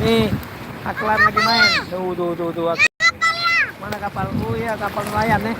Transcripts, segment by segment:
Nih, Aklan lagi main. Tuh. Mana kapal? Oh iya, kapal nelayan nih.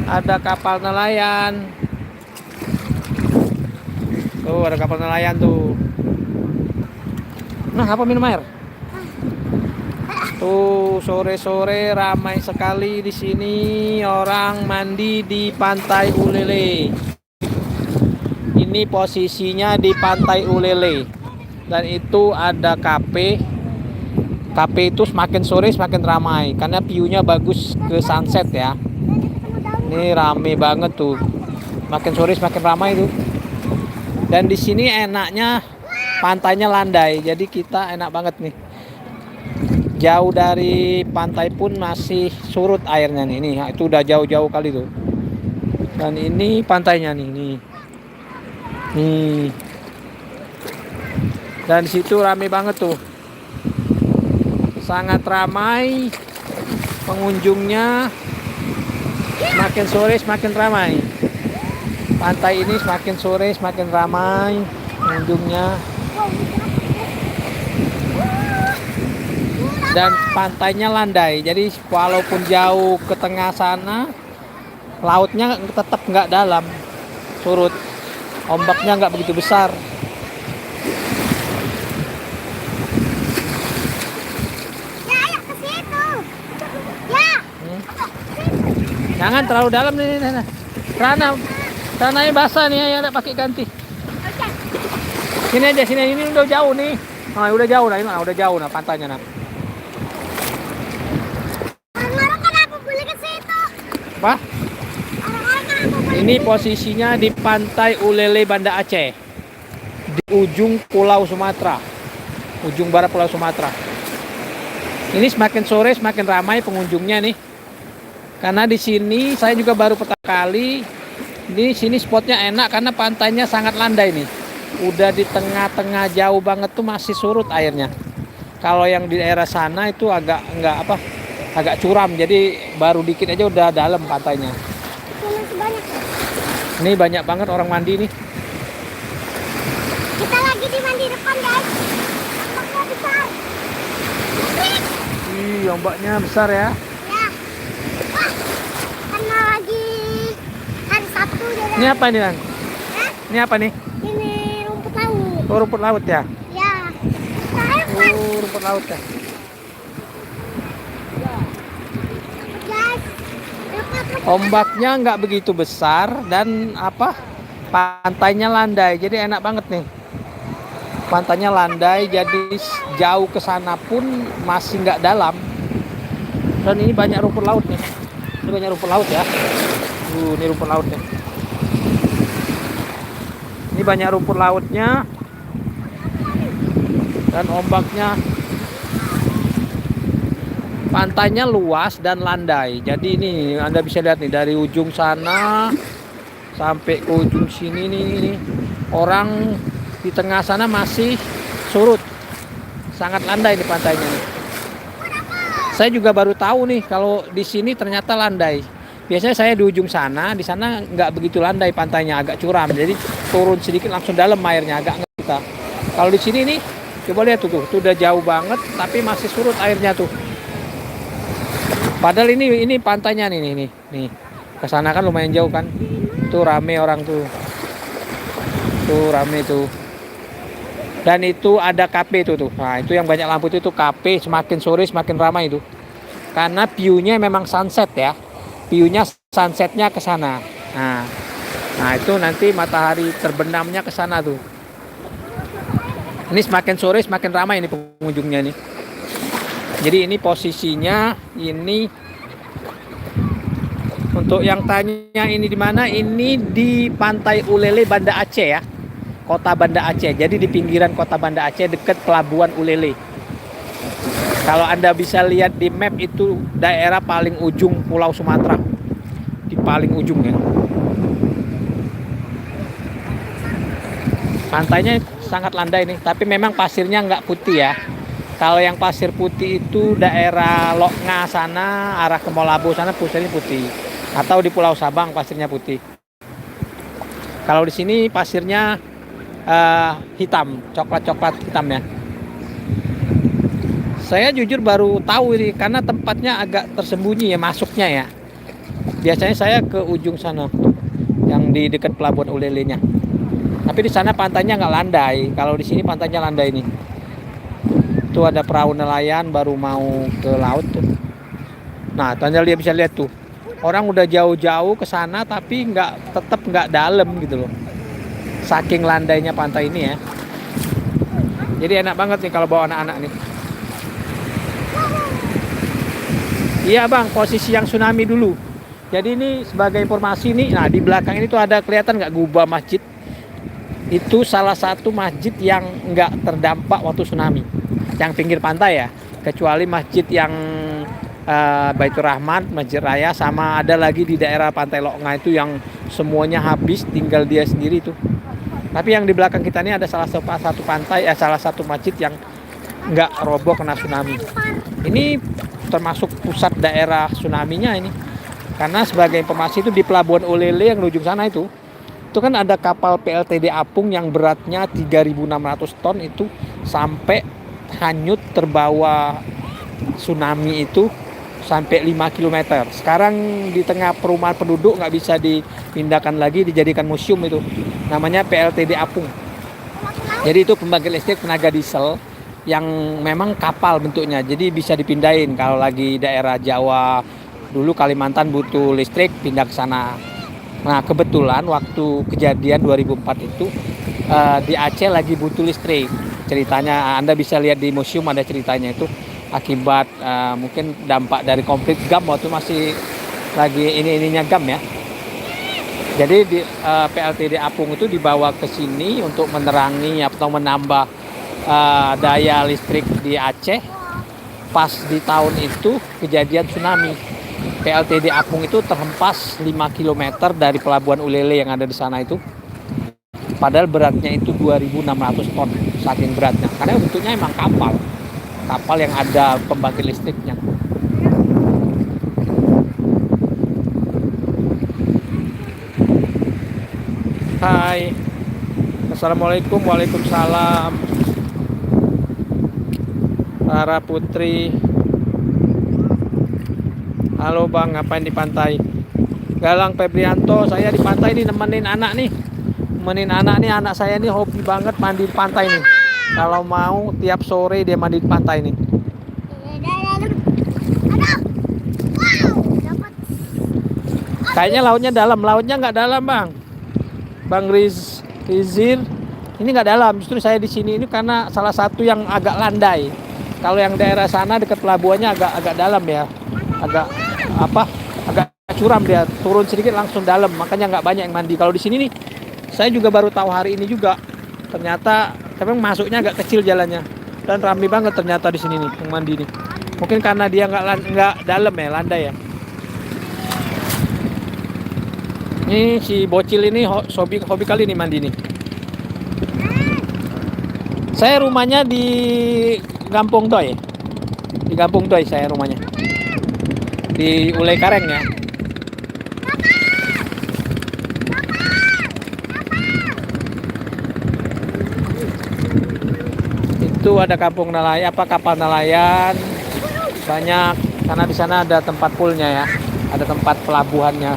Ada kapal nelayan. Tuh, ada kapal nelayan tuh. Nah, apa minum air? Tuh, sore-sore ramai sekali di sini orang mandi di Pantai Ulele. Ini posisinya di Pantai Ulele. Dan itu ada kafe. Kafe itu semakin sore semakin ramai karena view-nya bagus ke sunset ya. Ini rame banget tuh. Makin sore semakin ramai tuh. Dan di sini enaknya pantainya landai. Jadi kita enak banget nih. Jauh dari pantai pun masih surut airnya nih. Nih, itu udah jauh-jauh kali tuh. Dan ini pantainya nih. Nih. Dan di situ rame banget tuh. Sangat ramai pengunjungnya. Semakin sore semakin ramai. Pantai ini semakin sore semakin ramai pengunjungnya. Dan pantainya landai. Jadi walaupun jauh ke tengah sana, lautnya tetap nggak dalam, surut. Ombaknya nggak begitu besar. Jangan terlalu dalam nih. Tanahnya basah nih ya, pakai ganti. Sini aja, sini ini udah jauh nih. Nah, udah jauh nah, ini udah jauh nah pantainya nah. Apa? Ini posisinya di Pantai Ulele Banda Aceh. Di ujung Pulau Sumatera. Ujung barat Pulau Sumatera. Ini semakin sore semakin ramai pengunjungnya nih. Karena di sini saya juga baru pertama kali. Di sini spotnya enak karena pantainya sangat landai nih. Udah di tengah-tengah jauh banget tuh masih surut airnya. Kalau yang di daerah sana itu agak agak curam. Jadi baru dikit aja udah dalam pantainya. Ini banyak banget orang mandi nih. Kita lagi di mandi depan guys. Ombaknya besar. Ih, ombaknya besar ya. Karena lagi hari Sabtu jadi. Ini apa nih, Lan? Ini apa nih? Ini rumput laut. Oh, rumput laut ya? Ya. Oh, rumput laut ya. Guys. Ombaknya nggak begitu besar dan pantainya landai, jadi enak banget nih. Pantainya landai, jadi jauh ke sana pun masih nggak dalam. Dan ini banyak rumput laut nih. Ini banyak rumput laut ya. Ini rumput lautnya. Ini banyak rumput lautnya. Dan ombaknya. Pantainya luas dan landai. Jadi ini Anda bisa lihat nih dari ujung sana sampai ke ujung sini nih. Orang di tengah sana masih surut. Sangat landai di pantainya nih. Saya juga baru tahu nih kalau di sini ternyata landai. Biasanya saya di ujung sana, di sana nggak begitu landai pantainya, agak curam. Jadi turun sedikit langsung dalam airnya, agak ngerita. Kalau di sini nih, coba lihat tuh udah jauh banget, tapi masih surut airnya tuh. Padahal ini pantainya nih. Ke sana kan lumayan jauh kan. Tuh rame orang tuh. Tuh rame tuh. Dan itu ada kafe tuh. Nah, itu yang banyak lampu itu kafe, semakin sore semakin ramai itu. Karena view-nya memang sunset ya. View-nya sunsetnya ke sana. Nah, itu nanti matahari terbenamnya ke sana tuh. Ini semakin sore semakin ramai ini pengunjungnya nih. Jadi ini posisinya ini untuk yang tanya ini di mana? Ini di Pantai Ulele Banda Aceh ya. Kota Banda Aceh. Jadi di pinggiran kota Banda Aceh dekat pelabuhan Ulele. Kalau Anda bisa lihat di map itu daerah paling ujung Pulau Sumatera. Di paling ujung ya. Pantainya sangat landai nih, tapi memang pasirnya nggak putih ya. Kalau yang pasir putih itu daerah Loknga sana, arah ke Molabo sana pasirnya putih. Atau di Pulau Sabang pasirnya putih. Kalau di sini pasirnya hitam, coklat-coklat hitam ya. Saya jujur baru tahu ini karena tempatnya agak tersembunyi ya masuknya ya. Biasanya saya ke ujung sana yang di dekat pelabuhan Ulelenya. Tapi di sana pantainya nggak landai. Kalau di sini pantainya landai nih. Tuh ada perahu nelayan baru mau ke laut tuh. Nah, Anda bisa lihat tuh. Orang udah jauh-jauh ke sana tapi tetap nggak dalam gitu loh. Saking landainya pantai ini ya. Jadi enak banget nih kalau bawa anak-anak nih. Iya bang, posisi yang tsunami dulu. Jadi ini sebagai informasi nih, nah di belakang ini tuh ada kelihatan nggak gubah masjid. Itu salah satu masjid yang nggak terdampak waktu tsunami. Yang pinggir pantai ya, kecuali masjid yang Baitur Rahman, Masjid Raya, sama ada lagi di daerah Pantai Loknga itu yang semuanya habis, tinggal dia sendiri tuh. Tapi yang di belakang kita ini ada salah satu pantai, salah satu masjid yang nggak roboh kena tsunami. Ini termasuk pusat daerah tsunami-nya ini. Karena sebagai informasi itu di Pelabuhan Ulele yang ujung sana itu kan ada kapal PLTD Apung yang beratnya 3.600 ton itu sampai hanyut terbawa tsunami itu sampai 5 km. Sekarang di tengah perumahan penduduk nggak bisa dipindahkan lagi, dijadikan museum itu. Namanya PLTD Apung. Jadi itu pembangkit listrik tenaga diesel yang memang kapal bentuknya. Jadi bisa dipindahin kalau lagi daerah Jawa dulu Kalimantan butuh listrik pindah ke sana. Nah kebetulan waktu kejadian 2004 itu di Aceh lagi butuh listrik. Ceritanya Anda bisa lihat di museum ada ceritanya itu akibat mungkin dampak dari konflik GAM waktu masih lagi ininya GAM ya. Jadi di PLTD Apung itu dibawa ke sini untuk menerangi atau menambah daya listrik di Aceh. Pas di tahun itu kejadian tsunami. PLTD Apung itu terhempas 5 km dari Pelabuhan Ulele yang ada di sana itu. Padahal beratnya itu 2.600 ton, saking beratnya. Karena bentuknya emang kapal yang ada pembangkit listriknya. Hai, assalamualaikum, waalaikumsalam. Para putri. Halo bang, ngapain di pantai? Galang Febrianto, saya di pantai nih nemenin anak nih. Anak saya nih hobi banget mandi di pantai nih. Kalau mau tiap sore dia mandi di pantai nih. Kayaknya lautnya nggak dalam bang. Bang Rizir, ini nggak dalam. Justru saya di sini ini karena salah satu yang agak landai. Kalau yang daerah sana dekat pelabuhannya agak dalam ya, agak curam dia, turun sedikit langsung dalam, makanya nggak banyak yang mandi. Kalau di sini nih, saya juga baru tahu hari ini juga. Ternyata memang masuknya agak kecil jalannya dan ramai banget ternyata di sini nih yang mandi nih. Mungkin karena dia nggak dalam ya, landai ya. Ini si bocil ini hobi kali nih mandi nih. Saya rumahnya di Kampung Toy. Di Kampung Toy saya rumahnya. Di Ulai Kareng ya. Itu ada kampung nelayan, kapal nelayan banyak karena di sana ada tempat poolnya ya, ada tempat pelabuhannya.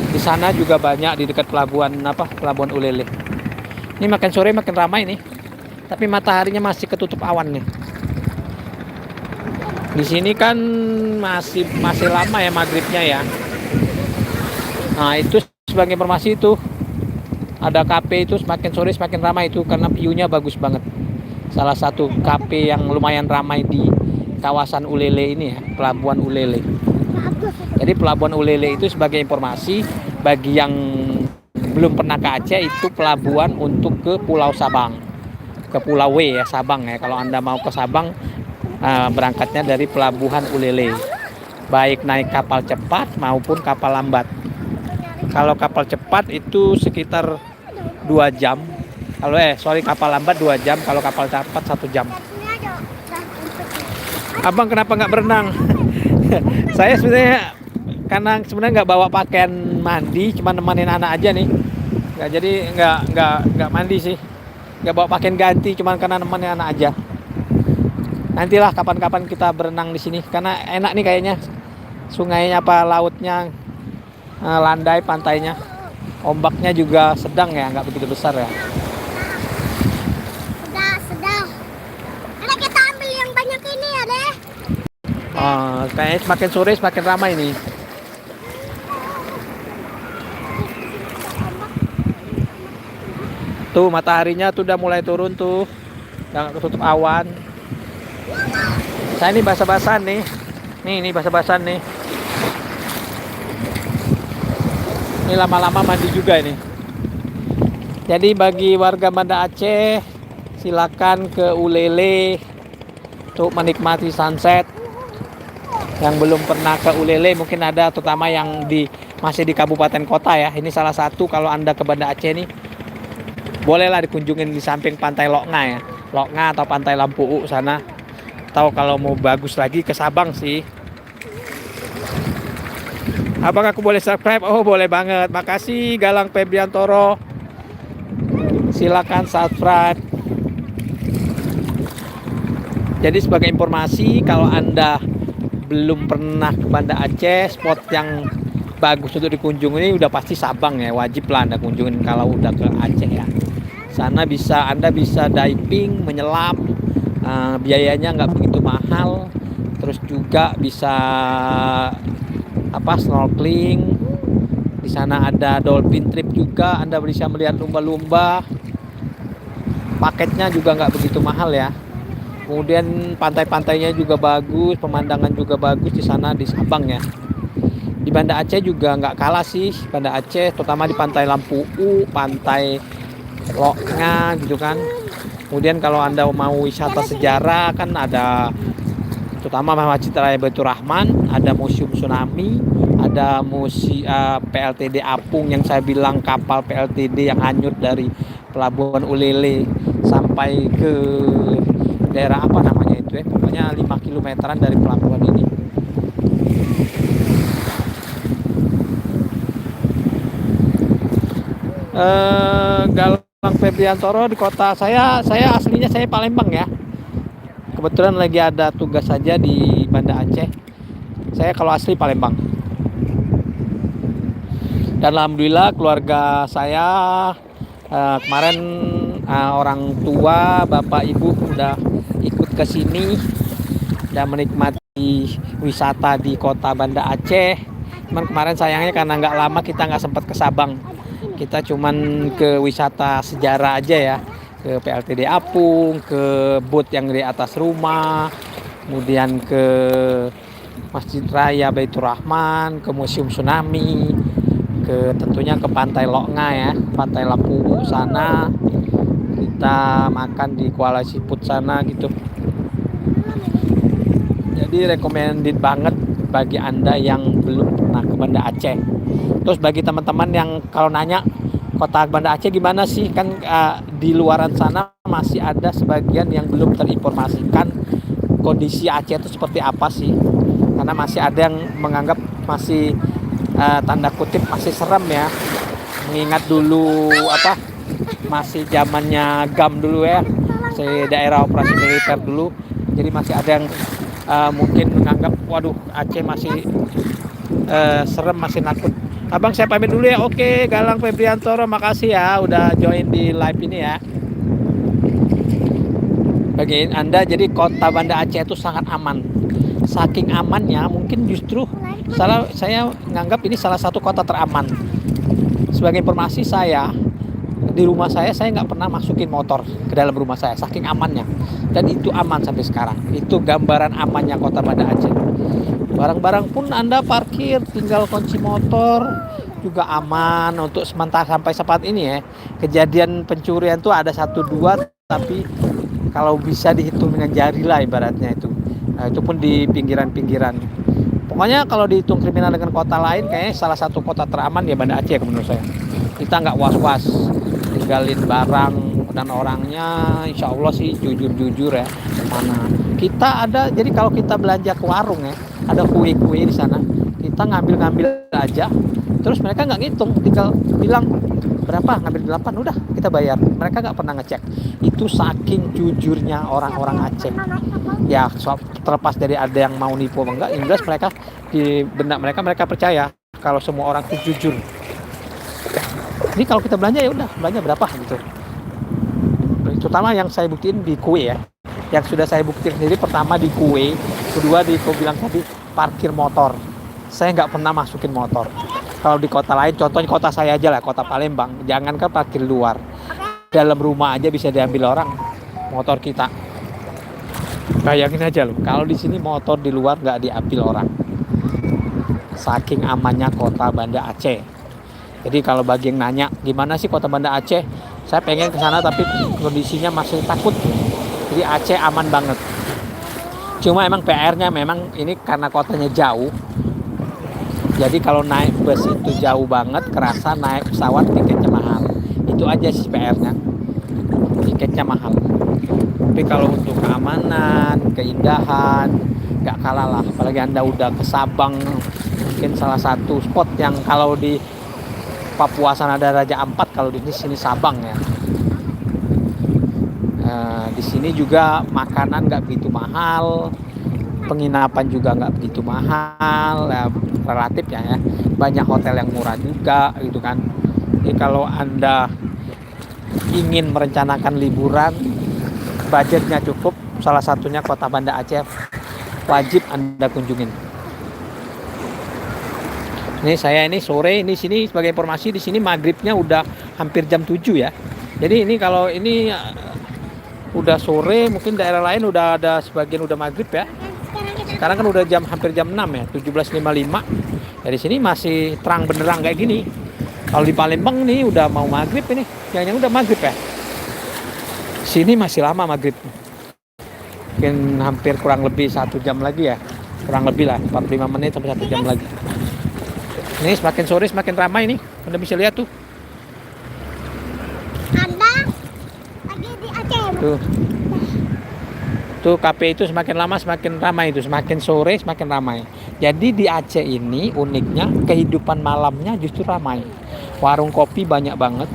Di sana juga banyak di dekat pelabuhan Pelabuhan Ulele. Ini makin sore makin ramai nih. Tapi mataharinya masih ketutup awan nih. Di sini kan masih lama ya maghribnya ya. Nah, itu sebagai informasi itu ada kafe itu semakin sore semakin ramai itu karena view-nya bagus banget. Salah satu kafe yang lumayan ramai di kawasan Ulele ini ya, Pelabuhan Ulele. Jadi Pelabuhan Ulele itu sebagai informasi bagi yang belum pernah ke Aceh, itu pelabuhan untuk ke Pulau Sabang, ke Pulau W ya, Sabang ya. Kalau Anda mau ke Sabang, berangkatnya dari Pelabuhan Ulele, baik naik kapal cepat maupun kapal lambat. Kalau kapal cepat itu sekitar 2 jam. Kapal lambat 2 jam, kalau kapal cepat 1 jam. Abang kenapa nggak berenang? Saya sebenarnya nggak bawa pakaian mandi, cuma nemenin anak aja nih. Jadi nggak mandi sih, nggak bawa pakaian ganti, cuma karena nemenin anak aja. Nantilah kapan-kapan kita berenang di sini karena enak nih kayaknya. Sungainya apa lautnya landai, pantainya. Ombaknya juga sedang ya, nggak begitu besar ya. Sudah. Ada kita ambil yang banyak ini ya deh. Kayaknya semakin sore semakin ramai nih. Tuh mataharinya tuh udah mulai turun tuh. Udah ketutup awan. Saya ini basah-basahan nih. Nih basah-basahan nih. Ini lama-lama mandi juga ini. Jadi bagi warga Banda Aceh, silakan ke Ulele untuk menikmati sunset. Yang belum pernah ke Ulele mungkin ada, terutama yang masih di kabupaten kota ya. Ini salah satu kalau Anda ke Banda Aceh nih, bolehlah dikunjungin di samping Pantai Loknga ya. Loknga atau Pantai Lampu sana. Atau kalau mau bagus lagi ke Sabang sih. Apakah aku boleh subscribe? Oh boleh banget. Makasih Galang Febriantoro. Silakan subscribe. Jadi sebagai informasi, kalau Anda belum pernah ke Banda Aceh, spot yang bagus untuk dikunjungi ini udah pasti Sabang ya. Wajib lah Anda kunjungin kalau udah ke Aceh ya. Sana Anda bisa diving, menyelam. Biayanya nggak begitu mahal. Terus juga bisa snorkeling. Di sana ada dolphin trip juga, Anda bisa melihat lumba-lumba. Paketnya juga nggak begitu mahal ya. Kemudian pantai-pantainya juga bagus, pemandangan juga bagus di sana di Sabang ya. Di Banda Aceh juga nggak kalah sih, Banda Aceh terutama di Pantai Lampu, Pantai Loknga gitu kan. Kemudian kalau Anda mau wisata sejarah kan ada terutama Masjid Raya Baitur Rahman, ada Museum Tsunami, ada PLTD Apung yang saya bilang kapal PLTD yang hanyut dari Pelabuhan Ulele sampai ke daerah apa namanya itu ya, pokoknya 5 kilometeran dari pelabuhan ini. Galang Febriantoro di kota saya aslinya saya Palembang ya. Kebetulan lagi ada tugas saja di Banda Aceh. Saya kalau asli Palembang. Dan alhamdulillah keluarga saya kemarin orang tua, bapak ibu udah ikut ke sini dan menikmati wisata di kota Banda Aceh. Cuman kemarin sayangnya karena nggak lama kita nggak sempat ke Sabang. Kita cuman ke wisata sejarah aja ya. Ke PLTD Apung, ke boat yang di atas rumah, kemudian ke Masjid Raya Baitur Rahman, ke Museum Tsunami, tentunya ke Pantai Loknga ya, Pantai Lampu sana. Kita makan di Kuala Siput sana gitu. Jadi recommended banget bagi Anda yang belum pernah ke Banda Aceh. Terus bagi teman-teman yang kalau nanya kota Banda Aceh gimana sih, kan di luaran sana masih ada sebagian yang belum terinformasikan kondisi Aceh itu seperti apa sih, karena masih ada yang menganggap masih tanda kutip masih serem ya, mengingat dulu masih zamannya GAM dulu ya, daerah operasi militer dulu. Jadi masih ada yang mungkin menganggap waduh Aceh masih serem, masih nakut. Abang saya pamit dulu ya. Oke, Galang Febriantoro, makasih ya udah join di live ini ya. Bagi Anda, jadi kota Banda Aceh itu sangat aman. Saking amannya, mungkin justru saya nganggap ini salah satu kota teraman. Sebagai informasi saya, di rumah saya nggak pernah masukin motor ke dalam rumah saya, saking amannya. Dan itu aman sampai sekarang. Itu gambaran amannya kota Banda Aceh. Barang-barang pun Anda parkir, tinggal kunci motor juga aman untuk sementara sampai saat ini ya. Kejadian pencurian tuh ada 1-2, tapi kalau bisa dihitung dengan jari lah ibaratnya itu. Nah, itu pun di pinggiran-pinggiran. Pokoknya kalau dihitung kriminal dengan kota lain, kayaknya salah satu kota teraman ya Banda Aceh menurut saya. Kita nggak was-was tinggalin barang dan orangnya, insya Allah sih jujur-jujur ya. Mana kita ada, jadi kalau kita belanja ke warung ya, ada kue-kue di sana, kita ngambil-ngambil aja, terus mereka nggak ngitung, tinggal bilang berapa, ngambil 8, udah kita bayar. Mereka nggak pernah ngecek. Itu saking jujurnya orang-orang Aceh. Ya terlepas dari ada yang mau nipu apa enggak, yang jelas mereka di benak mereka percaya kalau semua orang itu jujur. Jadi kalau kita belanja ya udah, belanja berapa gitu. Terutama yang saya buktiin di kue ya. Yang sudah saya buktiin sendiri, pertama di kue, kedua di kau bilang tadi parkir motor. Saya nggak pernah masukin motor. Kalau di kota lain, contohnya kota saya aja lah, kota Palembang, jangankan parkir luar, dalam rumah aja bisa diambil orang motor kita. Bayangin aja loh, kalau di sini motor di luar nggak diambil orang. Saking amannya kota Banda Aceh. Jadi kalau bagi yang nanya, gimana sih kota Banda Aceh? Saya pengen ke sana tapi kondisinya masih takut. Jadi Aceh aman banget. Cuma emang PR-nya memang ini karena kotanya jauh. Jadi kalau naik bus itu jauh banget, kerasa naik pesawat tiketnya mahal. Itu aja sih PR-nya. Tiketnya mahal. Tapi kalau untuk keamanan, keindahan, nggak kalah lah. Apalagi Anda udah ke Sabang, mungkin salah satu spot yang kalau di Papua sana ada Raja Ampat, kalau di sini Sabang ya. Di sini juga makanan nggak begitu mahal. Penginapan juga nggak begitu mahal ya, relatif ya, banyak hotel yang murah juga gitu kan. Jadi kalau Anda ingin merencanakan liburan, budgetnya cukup, salah satunya kota Banda Aceh wajib Anda kunjungin. Ini saya ini sore ini sini sebagai informasi, di sini maghribnya udah hampir jam 7 ya. Jadi ini kalau ini udah sore, mungkin daerah lain udah ada sebagian udah maghrib ya. Sekarang kan udah hampir jam 6 ya, 17.55. Dari sini masih terang benderang kayak gini. Kalau di Palembang nih udah mau maghrib ini, yang udah maghrib ya. Sini masih lama maghrib. Mungkin hampir kurang lebih 1 jam lagi ya. Kurang lebih lah, 45 menit sampai 1 jam lagi. Ini semakin sore semakin ramai nih. Anda bisa lihat tuh. Anda lagi di Aceh. Tuh kafe itu semakin lama semakin ramai, itu semakin sore semakin ramai. Jadi di Aceh ini uniknya kehidupan malamnya justru ramai. Warung kopi banyak banget.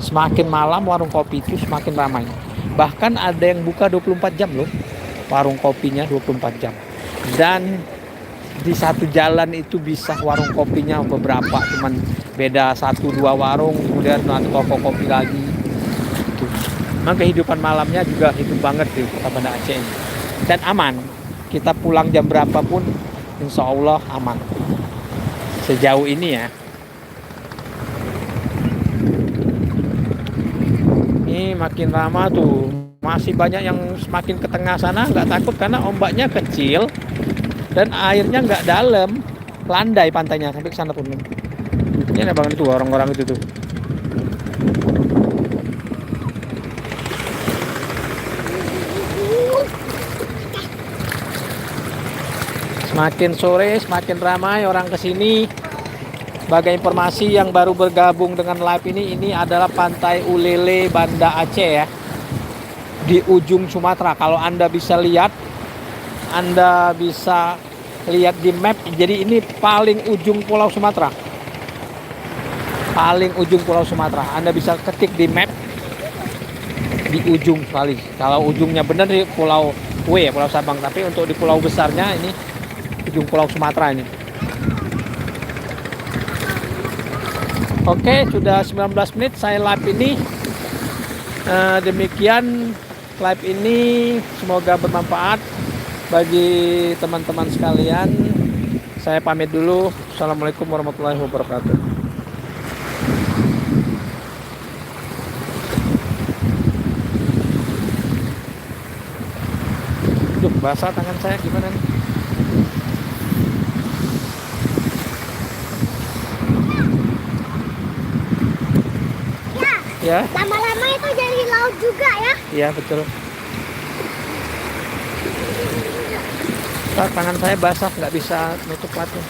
Semakin malam warung kopi itu semakin ramai. Bahkan ada yang buka 24 jam loh. Warung kopinya 24 jam. Dan di satu jalan itu bisa warung kopinya beberapa, cuman beda 1-2 warung, kemudian satu toko kopi lagi. Memang kehidupan malamnya juga hidup banget di kota Banda Aceh ini. Dan aman. Kita pulang jam berapapun insya Allah aman. Sejauh ini ya. Ini makin lama tuh. Masih banyak yang semakin ke tengah sana nggak takut karena ombaknya kecil dan airnya nggak dalam. Landai pantainya sampai ke sana pun. Ini ada banget itu orang-orang itu tuh. Semakin sore semakin ramai orang kesini. Sebagai informasi yang baru bergabung dengan live ini adalah Pantai Ulele Banda Aceh ya, di ujung Sumatera. Kalau Anda bisa lihat di map. Jadi ini paling ujung Pulau Sumatera. Paling ujung Pulau Sumatera. Anda bisa ketik di map di ujung sekali. Kalau ujungnya benar di Pulau W ya, Pulau Sabang. Tapi untuk di pulau besarnya ini ujung Pulau Sumatera ini. Oke, sudah 19 menit saya live ini. Demikian live ini, semoga bermanfaat bagi teman-teman sekalian. Saya pamit dulu. Assalamualaikum warahmatullahi wabarakatuh. Duh, basah tangan saya gimana nih? Ya. Lama-lama itu jadi laut juga ya? Iya betul. Tangan saya basah, nggak bisa nutup latih.